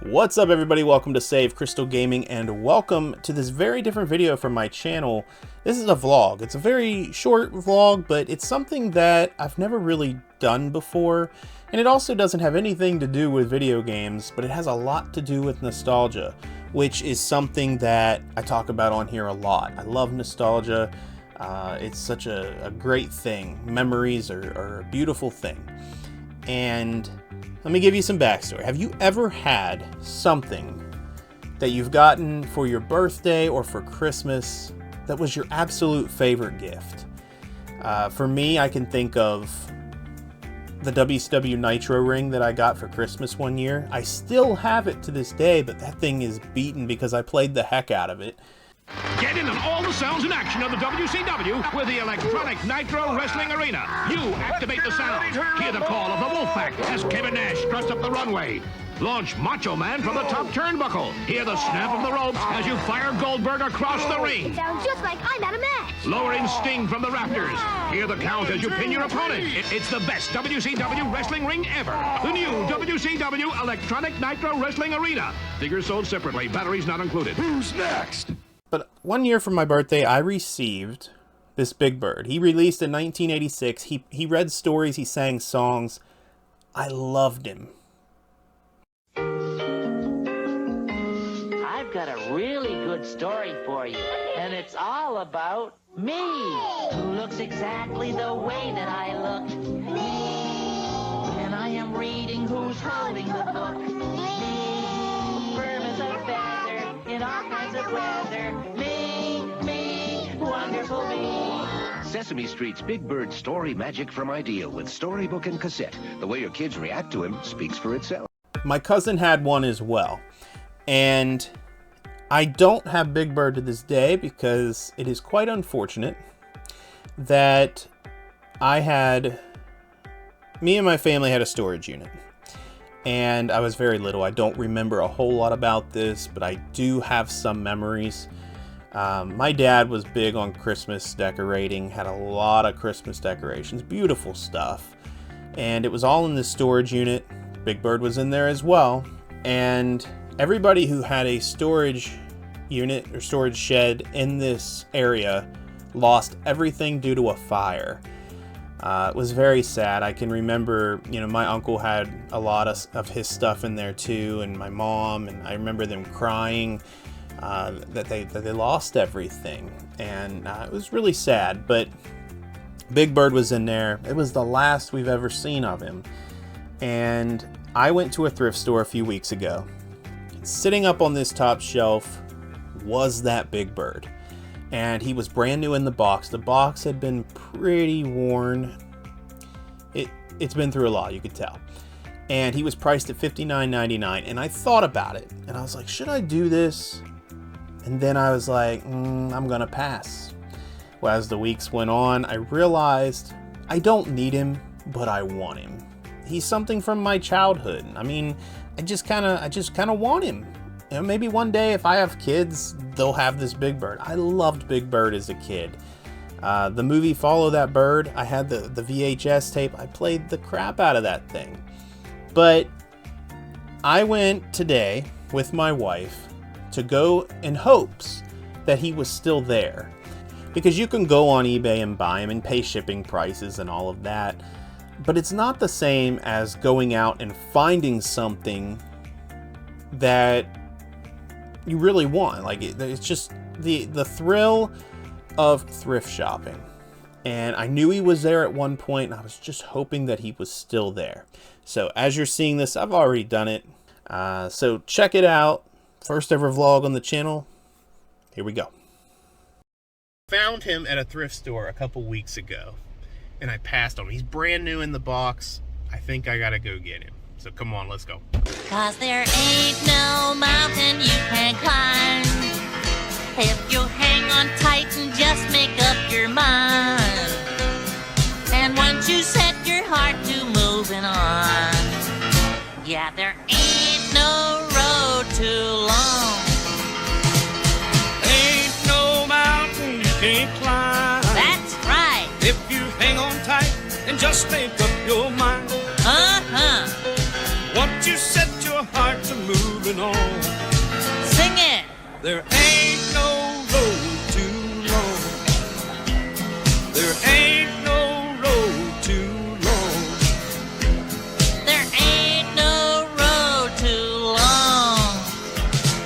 What's up everybody, welcome to Save Crystal Gaming and welcome to this very different video from my channel. This is a vlog. It's a very short vlog, but it's something that I've never really done before, and it also doesn't have anything to do with video games, but it has a lot to do with nostalgia, which is something that I talk about on here a lot. I love nostalgia. It's such a great thing. Memories are a beautiful thing. And let me give you some backstory. Have you ever had something that you've gotten for your birthday or for Christmas that was your absolute favorite gift? For me, I can think of the WCW Nitro ring that I got for Christmas one year. I still have it to this day, but that thing is beaten because I played the heck out of it. Get in on all the sounds and action of the WCW with the electronic Nitro Wrestling Arena. You activate the sound. Hear the call of the Wolfpack as Kevin Nash struts up the runway. Launch Macho Man from the top turnbuckle. Hear the snap of the ropes as you fire Goldberg across the ring. It sounds just like I'm at a match. Lowering Sting from the rafters. Hear the count as you pin your opponent. It's the best WCW wrestling ring ever. The new WCW Electronic Nitro Wrestling Arena. Figures sold separately. Batteries not included. Who's next? But one year for my birthday, I received this Big Bird. He released in 1986. He read stories, he sang songs. I loved him. I've got a really good story for you, and it's all about me, who looks exactly the way that I look. Me, and I am reading who's holding the book. Me, firm as a feather in all kinds of weather. Me, wonderful me. Sesame Street's Big Bird story magic from idea with storybook and cassette. The way your kids react to him speaks for itself. My cousin had one as well, and I don't have Big Bird to this day because it is quite unfortunate that me and my family had a storage unit, and I was very little. I don't remember a whole lot about this, but I do have some memories. My dad was big on Christmas decorating, had a lot of Christmas decorations, beautiful stuff, and it was all in this storage unit. Big Bird was in there as well, and everybody who had a storage unit or storage shed in this area lost everything due to a fire. It was very sad. I can remember, my uncle had a lot of his stuff in there too, and my mom, and I remember them crying that they lost everything, and it was really sad. But Big Bird was in there. It was the last we've ever seen of him, and I went to a thrift store a few weeks ago. Sitting up on this top shelf was that Big Bird, and he was brand new in the box. The box had been pretty worn. It's been through a lot, you could tell. And he was priced at $59.99, and I thought about it, and I was like, should I do this? And then I was like, I'm gonna pass. Well, as the weeks went on, I realized I don't need him, but I want him. He's something from my childhood. I mean, I just kind of want him. Maybe one day if I have kids, they'll have this Big Bird. I loved Big Bird as a kid. The movie Follow That Bird, I had the VHS tape. I played the crap out of that thing. But I went today with my wife to go in hopes that he was still there. Because you can go on eBay and buy him and pay shipping prices and all of that. But it's not the same as going out and finding something that you really want. Like, it's just the thrill of thrift shopping. And I knew he was there at one point, and I was just hoping that he was still there. So as you're seeing this, I've already done it. So check it out. First ever vlog on the channel. Here we go. Found him at a thrift store a couple weeks ago, and I passed on him. He's brand new in the box. I think I gotta go get him. So come on, let's go. 'Cause there ain't no mountain you can climb if you hang on tight and just make up your mind. And once you set your heart to moving on, yeah, there ain't no road too long. Ain't no mountain you can't climb. That's right. If you hang on tight and just make up your mind. Uh-huh. Once you set your heart to moving moving on. Sing it. There ain't no road too long. There ain't no road too long. There ain't no road too long.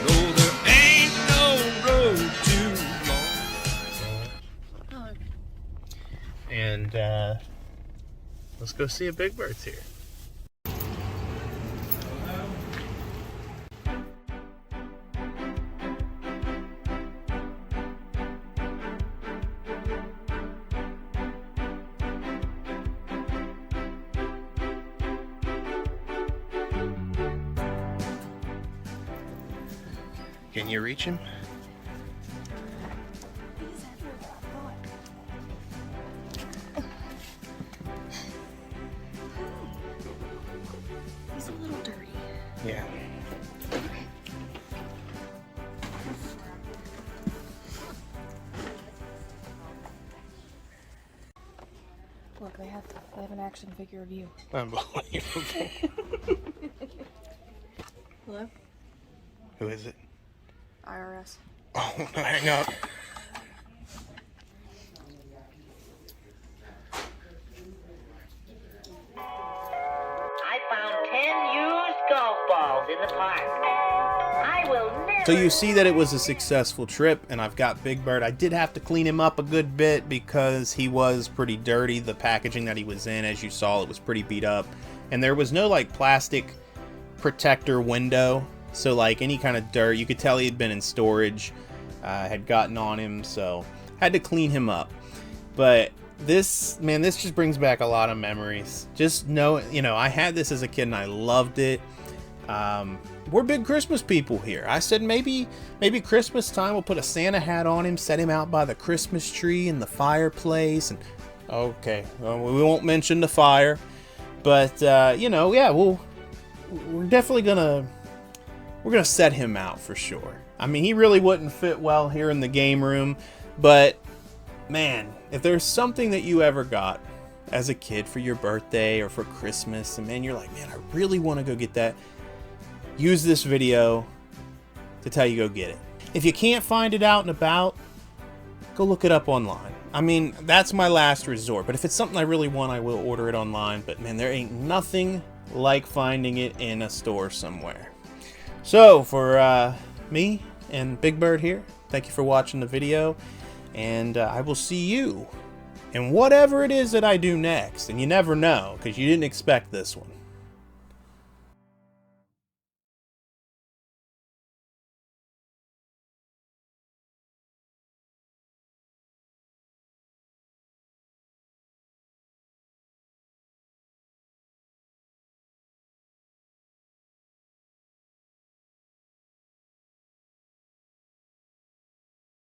No, there ain't no road too long. And let's go see if Big Bird's here. Can you reach him? He's a little dirty. Yeah. Look, I have an action figure of you. Unbelievable. Hello? Who is it? IRS. Oh, hang up. I found 10 used golf balls in the park. I will never... So you see that it was a successful trip, and I've got Big Bird. I did have to clean him up a good bit because he was pretty dirty. The packaging that he was in, as you saw, it was pretty beat up. And there was no, like, plastic protector window. So, like, any kind of dirt, you could tell he had been in storage, had gotten on him, so had to clean him up. But this, man, this just brings back a lot of memories. Just know, you know, I had this as a kid and I loved it. We're big Christmas people here. I said maybe Christmas time we'll put a Santa hat on him, set him out by the Christmas tree in the fireplace, and okay, well, we won't mention the fire, but you know, yeah, we're definitely gonna set him out for sure. I mean, he really wouldn't fit well here in the game room, but man, if there's something that you ever got as a kid for your birthday or for Christmas, and man, you're like, man, I really want to go get that, use this video to tell you go get it. If you can't find it out and about, go look it up online. I mean, that's my last resort, but if it's something I really want, I will order it online. But man, there ain't nothing like finding it in a store somewhere. So for me and Big Bird here, thank you for watching the video, and I will see you in whatever it is that I do next. And you never know, because you didn't expect this one.